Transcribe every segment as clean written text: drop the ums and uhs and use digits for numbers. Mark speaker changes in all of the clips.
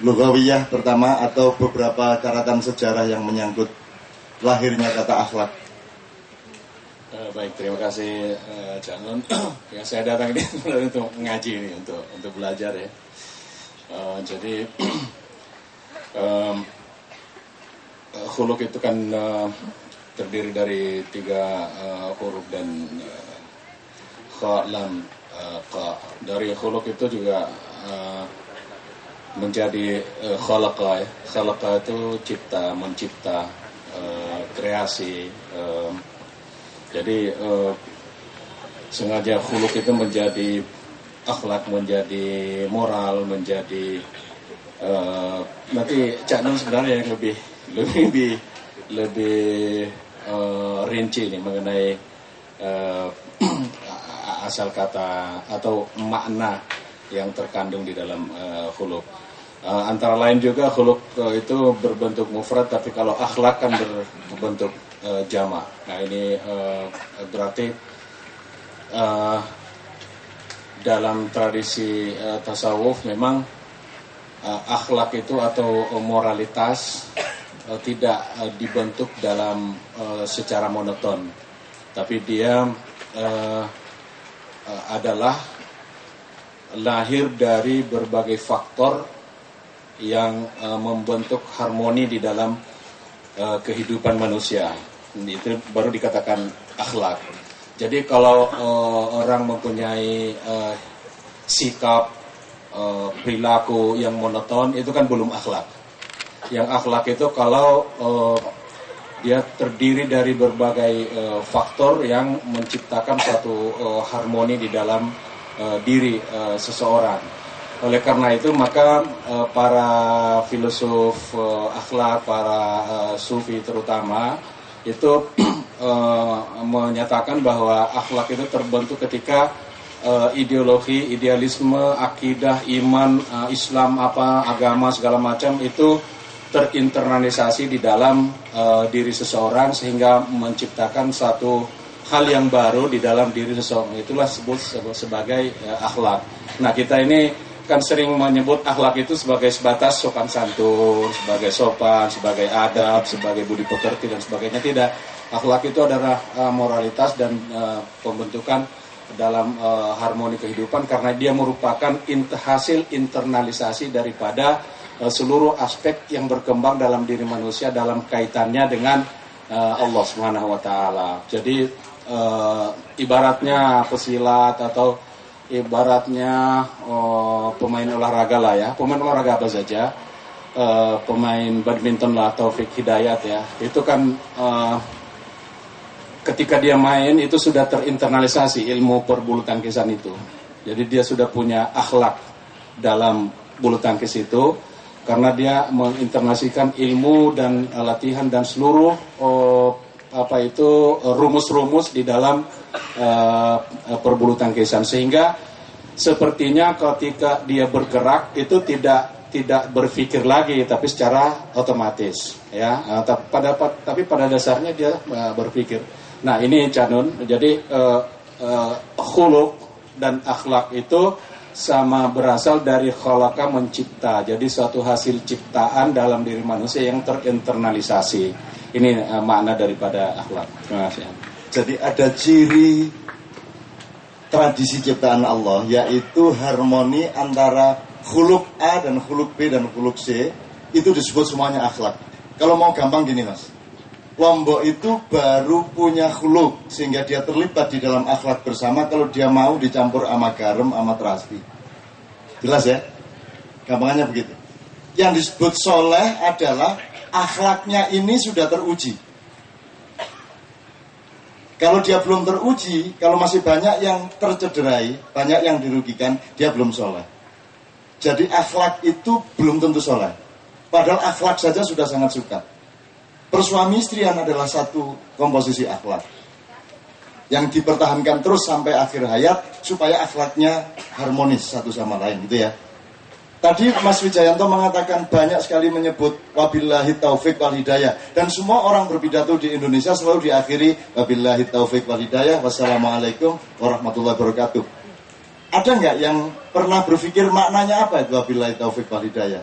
Speaker 1: lughawiyah pertama atau beberapa catatan sejarah yang menyangkut lahirnya kata akhlak?
Speaker 2: Baik, terima kasih Cak Nun. Ya, saya datang ini untuk ngaji ini, untuk belajar ya. Jadi khuluk itu kan terdiri dari 3 huruf dan kha, lam, qa. Dari khuluk itu juga menjadi khalaqa ya. Khalaqa itu cipta, mencipta, kreasi. Jadi sengaja khuluk itu menjadi akhlak, menjadi moral, menjadi nanti Cak Nun sebenarnya yang lebih rinci nih mengenai asal kata atau makna yang terkandung di dalam khuluk. Antara lain juga khuluk itu berbentuk mufrad, tapi kalau akhlak kan berbentuk jamak. Nah ini berarti dalam tradisi tasawuf memang akhlak itu atau moralitas tidak dibentuk dalam secara monoton, tapi dia adalah lahir dari berbagai faktor yang membentuk harmoni di dalam kehidupan manusia. Itu baru dikatakan akhlak. Jadi kalau orang mempunyai sikap perilaku yang monoton, itu kan belum akhlak. Yang akhlak itu kalau dia terdiri dari berbagai faktor yang menciptakan suatu harmoni di dalam diri seseorang. Oleh karena itu maka para filosof akhlak, para sufi terutama itu menyatakan bahwa akhlak itu terbentuk ketika ideologi, idealisme, akidah, iman, Islam, agama segala macam itu terinternalisasi di dalam diri seseorang sehingga menciptakan satu hal yang baru di dalam diri seseorang. Itulah disebut sebagai akhlak. Nah, kita ini kan sering menyebut akhlak itu sebagai sebatas sopan santun, sebagai sopan, sebagai adab, sebagai budi pekerti dan sebagainya. Tidak. Akhlak itu adalah moralitas dan pembentukan dalam harmoni kehidupan karena dia merupakan hasil internalisasi daripada seluruh aspek yang berkembang dalam diri manusia dalam kaitannya dengan Allah Subhanahu wa taala. Jadi ibaratnya pesilat atau ibaratnya pemain olahraga lah ya. Pemain olahraga apa saja? Pemain badminton lah, Taufik Hidayat ya. Itu kan ketika dia main itu sudah terinternalisasi ilmu perbulu tangkisan itu. Jadi dia sudah punya akhlak dalam bulu tangkis itu karena dia menginternalisasikan ilmu dan latihan dan seluruh rumus-rumus di dalam perbulu tangkisan sehingga sepertinya ketika dia bergerak itu tidak berpikir lagi tapi secara otomatis ya tapi pada dasarnya dia berpikir. Nah ini Canun, jadi khuluk dan akhlak itu sama berasal dari khalaqa mencipta. Jadi suatu hasil ciptaan dalam diri manusia yang terinternalisasi. Ini makna daripada akhlak. Terima kasih.
Speaker 1: Jadi ada ciri tradisi ciptaan Allah yaitu harmoni antara khuluk A dan khuluk B dan khuluk C. Itu disebut semuanya akhlak. Kalau mau gampang gini Mas, Lombok itu baru punya khuluk sehingga dia terlibat di dalam akhlak bersama kalau dia mau dicampur sama garam sama terasi. Jelas ya? Gampangannya begitu. Yang disebut soleh adalah akhlaknya ini sudah teruji. Kalau dia belum teruji, kalau masih banyak yang tercederai, banyak yang dirugikan, dia belum soleh. Jadi akhlak itu belum tentu soleh. Padahal akhlak saja sudah sangat suka. Persuami istrian adalah satu komposisi akhlak yang dipertahankan terus sampai akhir hayat supaya akhlaknya harmonis satu sama lain gitu ya. Tadi Mas Wijayanto mengatakan banyak sekali menyebut wabillahi taufik wal hidayah dan semua orang berpidato di Indonesia selalu diakhiri wabillahi taufik wal hidayah wassalamualaikum warahmatullahi wabarakatuh. Ada nggak yang pernah berpikir maknanya apa itu wabillahi taufik wal hidayah?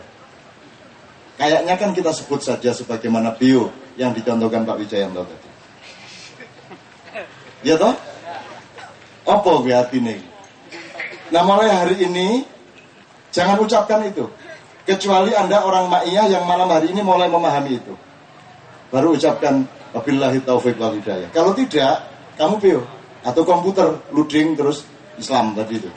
Speaker 1: Kayaknya kan kita sebut saja sebagaimana bio yang dicontohkan Pak Wijayanto tadi. Ya toh? Apa gue hati ini? Nah mulai hari ini jangan ucapkan itu. Kecuali Anda orang ma'iyah yang malam hari ini mulai memahami itu. Baru ucapkan wabillahi taufiq wal hidayah. Kalau tidak, kamu bio atau komputer loading terus Islam tadi itu.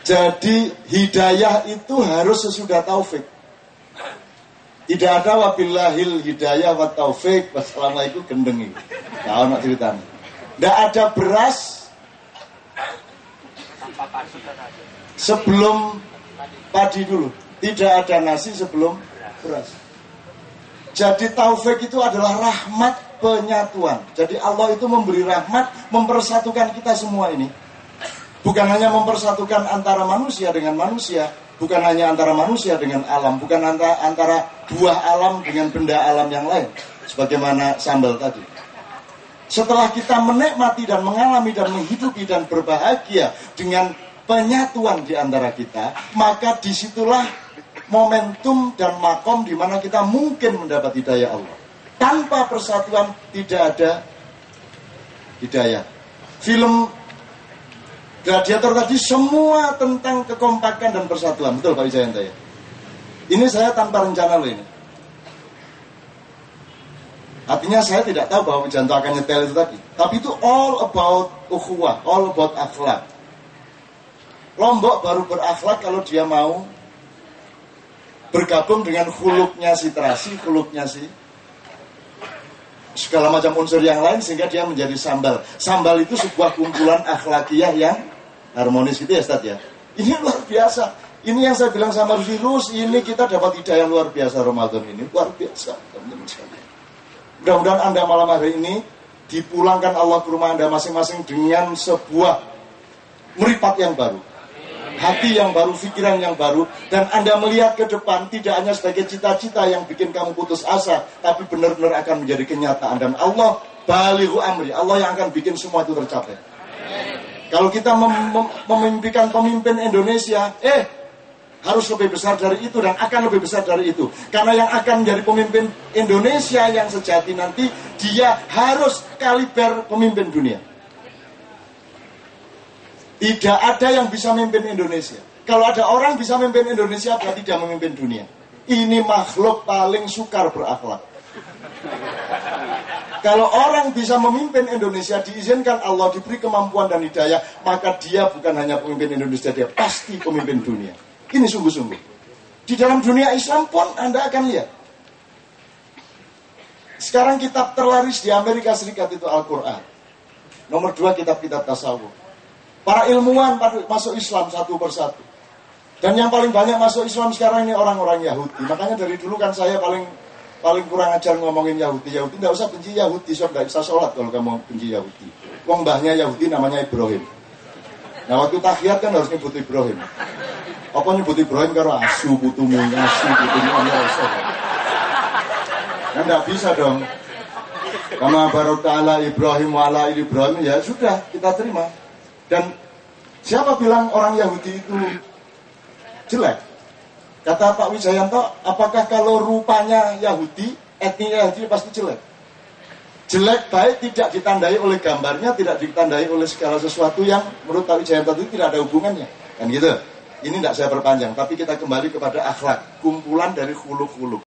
Speaker 1: Jadi hidayah itu harus sesudah taufik. Tidak ada wabillahil hidayah wa taufik wassalamualaikum gendeng itu. Tahu nak ceritanya. Tidak ada beras sebelum padi dulu. Tidak ada nasi sebelum beras. Jadi taufik itu adalah rahmat penyatuan. Jadi Allah itu memberi rahmat, mempersatukan kita semua ini. Bukan hanya mempersatukan antara manusia dengan manusia, bukan hanya antara manusia dengan alam, bukan antara buah alam dengan benda alam yang lain. Sebagaimana sambal tadi. Setelah kita menikmati dan mengalami dan menghidupi dan berbahagia dengan penyatuan di antara kita, maka disitulah momentum dan makom di mana kita mungkin mendapat hidayah Allah. Tanpa persatuan tidak ada hidayah. Film Gladiator tadi semua tentang kekompakan dan persatuan. Betul Pak Wijayanto ya? Ini saya tanpa rencana loh ini. Artinya saya tidak tahu bahwa Wijayanto akan nyetel itu tadi. Tapi itu all about ukhuwah, all about akhlak. Lombok baru berakhlak kalau dia mau bergabung dengan khuluknya si terasi, khuluknya si segala macam unsur yang lain sehingga dia menjadi sambal. Sambal itu sebuah kumpulan akhlakiyah yang harmonis gitu ya Ustaz ya. Ini luar biasa. Ini yang saya bilang sama virus, ini kita dapat hidayah luar biasa Ramadan ini. Luar biasa. Mudah-mudahan Anda malam hari ini dipulangkan Allah ke rumah Anda masing-masing dengan sebuah meripat yang baru. Hati yang baru, pikiran yang baru. Dan Anda melihat ke depan tidak hanya sebagai cita-cita yang bikin kamu putus asa, tapi benar-benar akan menjadi kenyataan. Dan Allah balighu amri, Allah yang akan bikin semua itu tercapai. Kalau kita memimpikan pemimpin Indonesia, harus lebih besar dari itu dan akan lebih besar dari itu. Karena yang akan menjadi pemimpin Indonesia yang sejati nanti, dia harus kaliber pemimpin dunia. Tidak ada yang bisa memimpin Indonesia. Kalau ada orang bisa memimpin Indonesia, berarti dia memimpin dunia. Ini makhluk paling sukar berakhlak. Kalau orang bisa memimpin Indonesia, diizinkan Allah, diberi kemampuan dan hidayah, maka dia bukan hanya pemimpin Indonesia, dia pasti pemimpin dunia. Ini sungguh-sungguh. Di dalam dunia Islam pun Anda akan lihat. Sekarang kitab terlaris di Amerika Serikat itu Al-Quran. Nomor 2 kitab-kitab tasawuf. Para ilmuwan masuk Islam satu persatu. Dan yang paling banyak masuk Islam sekarang ini orang-orang Yahudi. Makanya dari dulu kan saya paling kurang ajar ngomongin Yahudi. Yahudi tidak usah benci Yahudi, so tidak bisa sholat kalau kamu benci Yahudi. Wong mbahnya Yahudi namanya Ibrahim. Nah waktu tahiyat kan harus nyebut Ibrahim. Apa nyebut Ibrahim karo asu putumu, kan tidak bisa dong. Kama baru ta'ala Ibrahim wa ala Ibrahim, ya sudah kita terima. Dan siapa bilang orang Yahudi itu jelek? Kata Pak Wijayanto, apakah kalau rupanya Yahudi, etnisnya Yahudi pasti jelek? Jelek baik tidak ditandai oleh gambarnya, tidak ditandai oleh segala sesuatu yang menurut Pak Wijayanto itu tidak ada hubungannya. Kan gitu. Ini tidak saya perpanjang, tapi kita kembali kepada akhlak, kumpulan dari khuluk-khuluk.